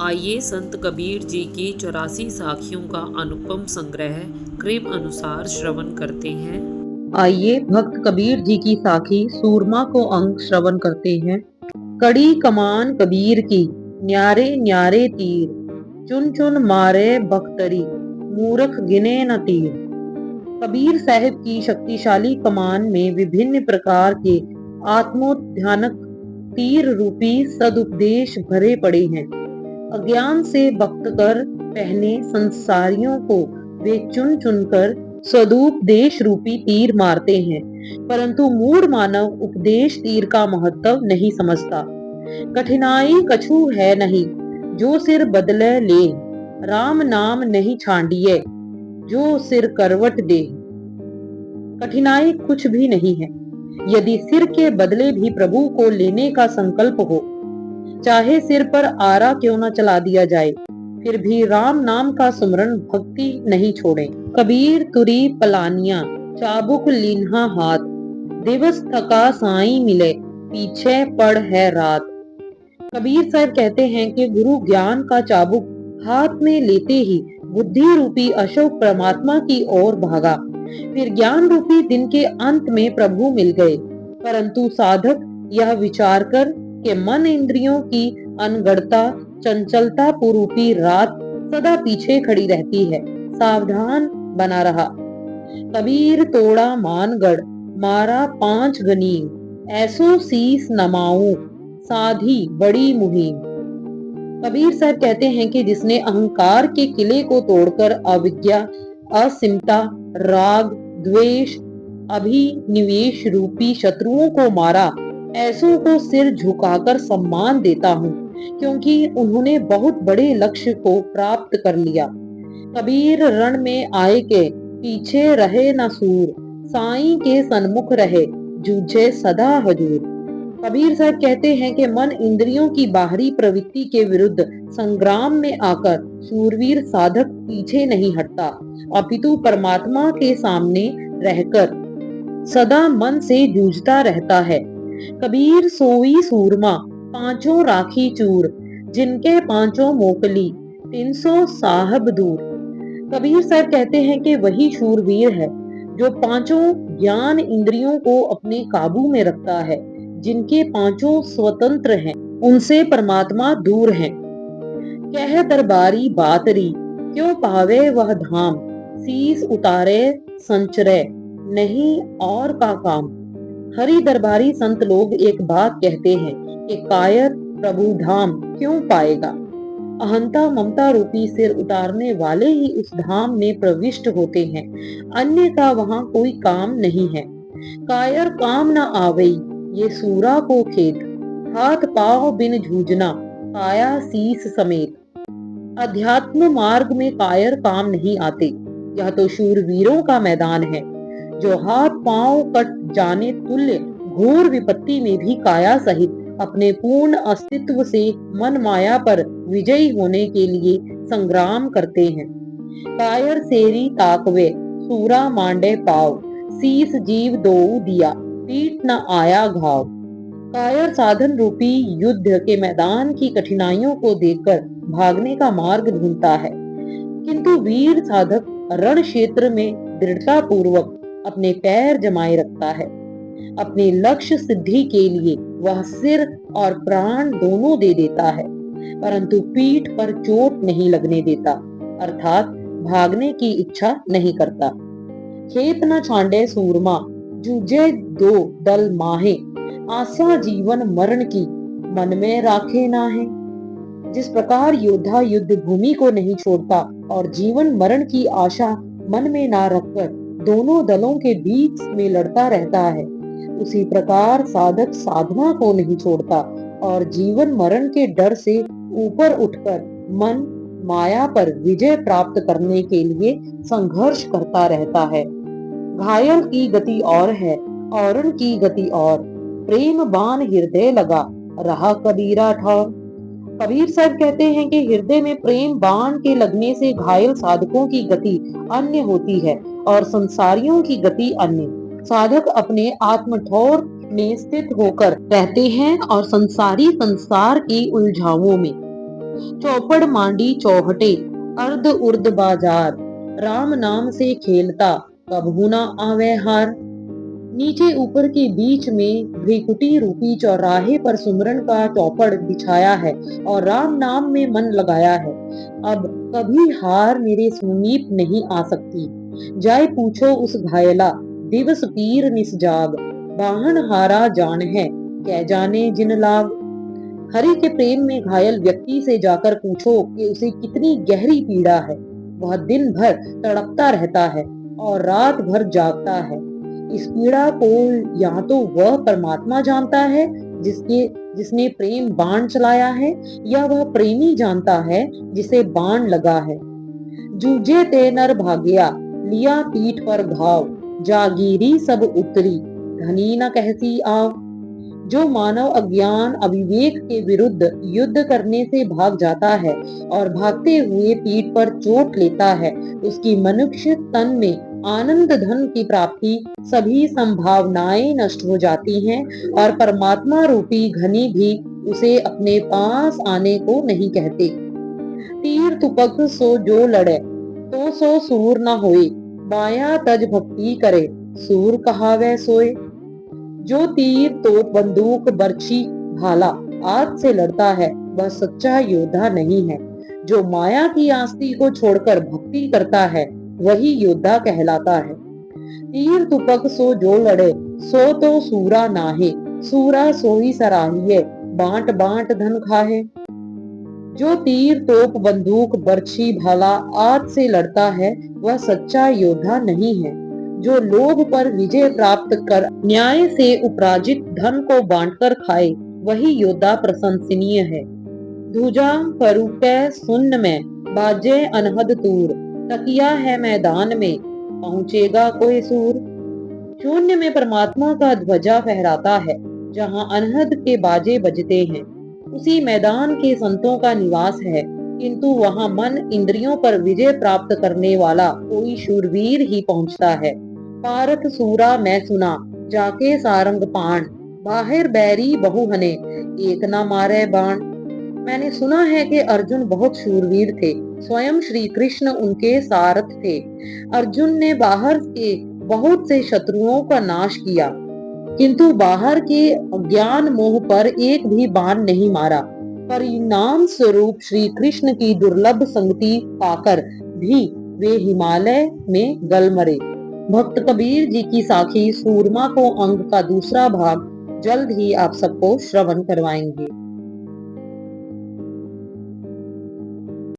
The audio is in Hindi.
आइए संत कबीर जी की 84 साखियों का अनुपम संग्रह कृपा अनुसार श्रवण करते हैं। आइए भक्त कबीर जी की साखी सूरमा को अंक श्रवण करते हैं। कड़ी कमान कबीर की, न्यारे न्यारे तीर, चुन चुन मारे बख्तरी, मूर्ख गिने न तीर। कबीर साहिब की शक्तिशाली कमान में विभिन्न प्रकार के आत्मोध्यानक तीर रूपी सदुपदेश भरे पड़े हैं। अज्ञान से बख्त कर पहने संसारियों को वे चुन चुनकर सदुपदेश रूपी तीर मारते हैं, परंतु मूढ़ मानव उपदेश तीर का महत्व नहीं समझता। कठिनाई कछु है नहीं, जो सिर बदले ले, राम नाम नहीं छांडिए, जो सिर करवट दे। कठिनाई कुछ भी नहीं है, यदि सिर के बदले भी प्रभु को लेने का संकल्प हो, चाहे सिर पर आरा क्यों न चला दिया जाए, फिर भी राम नाम का सुमरन भक्ति नहीं छोड़े। कबीर तुरी पलानिया, चाबुक लीन्हा हाथ, दिवस थका साई मिले, पीछे पड़ है रात। कबीर साहब कहते हैं कि गुरु ज्ञान का चाबुक हाथ में लेते ही बुद्धि रूपी अशोक परमात्मा की ओर भागा। फिर ज्ञान रूपी दिन के अंत में प्रभु मिल गए, परंतु साधक यह विचार कर कि मन इंद्रियों की अनगढ़ता चंचलता रूपी रात सदा पीछे खड़ी रहती है, सावधान बना रहा। कबीर तोड़ा मानगढ़, मारा 5 गनीम, ऐसो शीस नमाऊं, साधी बड़ी मुहिम। कबीर साहब कहते हैं कि जिसने अहंकार के किले को तोड़कर अविद्या, असिमता, राग, द्वेष, अभिनिवेश रूपी शत्रुओं को मारा, ऐसों को सिर झुकाकर सम्मान देता हूँ, क्योंकि उन्होंने बहुत बड़े लक्ष्य को प्राप्त कर लिया। कबीर रण में आए के पीछे रहे न सूर, साईं के सन्मुख रहे, जूझे सदा हजूर। कबीर साहब कहते हैं कि मन इंद्रियों की बाहरी प्रवृत्ति के विरुद्ध संग्राम में आकर शूरवीर साधक पीछे नहीं हटता, अपितु परमात्मा के सामने रहकर सदा मन से जूझता रहता है। कबीर सोई सूरमा, पांचों राखी चूर, जिनके पांचों मोकली, 300 साहब दूर। कबीर साहब कहते हैं कि वही शूरवीर है जो पांचों ज्ञान इंद्रियों को अपने काबू में रखता है, जिनके पांचों स्वतंत्र हैं, उनसे परमात्मा दूर है। कह दरबारी बातरी, क्यों पावे वह धाम, शीस उतारे संचरे, नहीं और का काम। हरि दरबारी संत लोग एक बात कहते हैं कि कायर प्रभु धाम क्यों पाएगा। अहंता ममता रूपी सिर उतारने वाले ही उस धाम में प्रविष्ट होते हैं, अन्य का वहां कोई काम नहीं है। कायर काम न आवई, ये सूरा को खेत, हाथ पांव बिन जूझना, काया शीस समेत। अध्यात्म मार्ग में कायर काम नहीं आते, यह तो शूरवीरों का मैदान है, जो हाथ पांव कट जाने तुल्य घोर विपत्ति में भी काया सहित अपने पूर्ण अस्तित्व से मन माया पर विजयी होने के लिए संग्राम करते हैं। कायर सेरी ताकवे, सूरा मांडे पाव, शीस जीव दो दिया, पीठ न आया घाव। कायर साधन रूपी युद्ध के मैदान की कठिनाइयों को देखकर भागने का मार्ग ढूंढता है, किंतु वीर साधक रण क्षेत्र में दृढ़ता पूर्वक अपने पैर जमाए रखता है। अपने लक्ष्य सिद्धि के लिए वह सिर और प्राण दोनों दे देता है, परंतु पीठ पर चोट नहीं लगने देता, अर्थात भागने की इच्छा नहीं करता। खेत न छांडे सूरमा, जूझे दो दल माहे, आशा जीवन मरण की, मन में राखे नाहे। जिस प्रकार योद्धा युद्ध भूमि को नहीं छोड़ता और जीवन मरण की आशा मन में ना रखकर दोनों दलों के बीच में लड़ता रहता है, उसी प्रकार साधक साधना को नहीं छोड़ता और जीवन मरण के डर से ऊपर उठकर मन माया पर विजय प्राप्त करने के लिए संघर्ष करता रहता है। घायल की गति और है, औरन की गति और, प्रेम बाण हृदय लगा, रहा कबीरा ठौर। कबीर साहब कहते हैं कि हृदय में प्रेम बाण के लगने से घायल साधकों की गति अन्य होती है और संसारियों की गति अन्य। साधक अपने आत्मठौर में स्थित होकर रहते हैं और संसारी संसार की उलझावों में। चौपड़ मांडी चौहटे अर्ध उर्द बाजार, राम नाम से खेलता कबहू न आवे हार। नीचे ऊपर के बीच में भ्रिकुटी रूपी चौराहे पर सुमरन का चौपड़ बिछाया है और राम नाम में मन लगाया है। अब कभी हार मेरे समीप नहीं आ सकती। जाय पूछो उस घायला, दिवस पीर निसजाग, बाहन हारा जान है, कै जाने जिन लाग। हरि के प्रेम में घायल व्यक्ति से जाकर पूछो कि उसे कितनी गहरी पीड़ा है। वह दिन भर तड़पता रहता है और रात भर जागता है। इस पीड़ा को या तो वह परमात्मा जानता है जिसने प्रेम बाण चलाया है, या वह प्रेमी जानता है जिसे बाण लगा है। जूझे ते नर भाग्या, लिया पीठ पर घाव, जागीरी सब उतरी, धनी न कहती आव। जो मानव अज्ञान अविवेक के विरुद्ध युद्ध करने से भाग जाता है और भागते हुए पीठ पर चोट लेता है, उसकी मनुष्य तन में आनंद धन की प्राप्ति सभी संभावनाएं नष्ट हो जाती हैं और परमात्मा रूपी घनी भी उसे अपने पास आने को नहीं कहते। तीर तुपक सो जो लड़े, तो सो सूर न होए, बाया तज भक्ति करे, सूर कहावे सोए। जो तीर तोप बंदूक बर्छी भाला आग से लड़ता है, वह सच्चा योद्धा नहीं है। जो माया की आस्ती को छोड़कर भक्ति करता है, वही योद्धा कहलाता है। तीर तुपक सो जो लड़े, सो तो सूरा नाहे, सूरा सोई सराहिए, बांट बांट धन खाहे। जो तीर तोप बंदूक बर्छी भाला आग से लड़ता है, वह सच्चा योद्धा नहीं है। जो लोभ पर विजय प्राप्त कर न्याय से उपराजित धन को बांटकर खाए, वही योद्धा प्रशंसनीय है। ध्वजा फरूके सुन्न में, बाजे अनहद तूर, तकिया है मैदान में, पहुंचेगा कोई सूर। शून्य में परमात्मा का ध्वजा फहराता है, जहां अनहद के बाजे बजते हैं। उसी मैदान के संतों का निवास है, किंतु वहां मन इंद्रियों पर विजय प्राप्त करने वाला कोई शूरवीर ही पहुंचता है। पारथ सूरा मैं सुना, जाके सारंग पाण, बाहिर बैरी बहुहने, एक न मारे बाण। मैंने सुना है कि अर्जुन बहुत शूरवीर थे, स्वयं श्री कृष्ण उनके सारथ थे। अर्जुन ने बाहर के बहुत से शत्रुओं का नाश किया, किंतु बाहर के अज्ञान मोह पर एक भी बाण नहीं मारा। परिणाम स्वरूप श्री कृष्ण की दुर्लभ संगति पाकर भी वे हिमालय में गल मरे। भक्त कबीर जी की साखी सूरमा को अंग का दूसरा भाग जल्द ही आप सबको श्रवण करवाएंगे।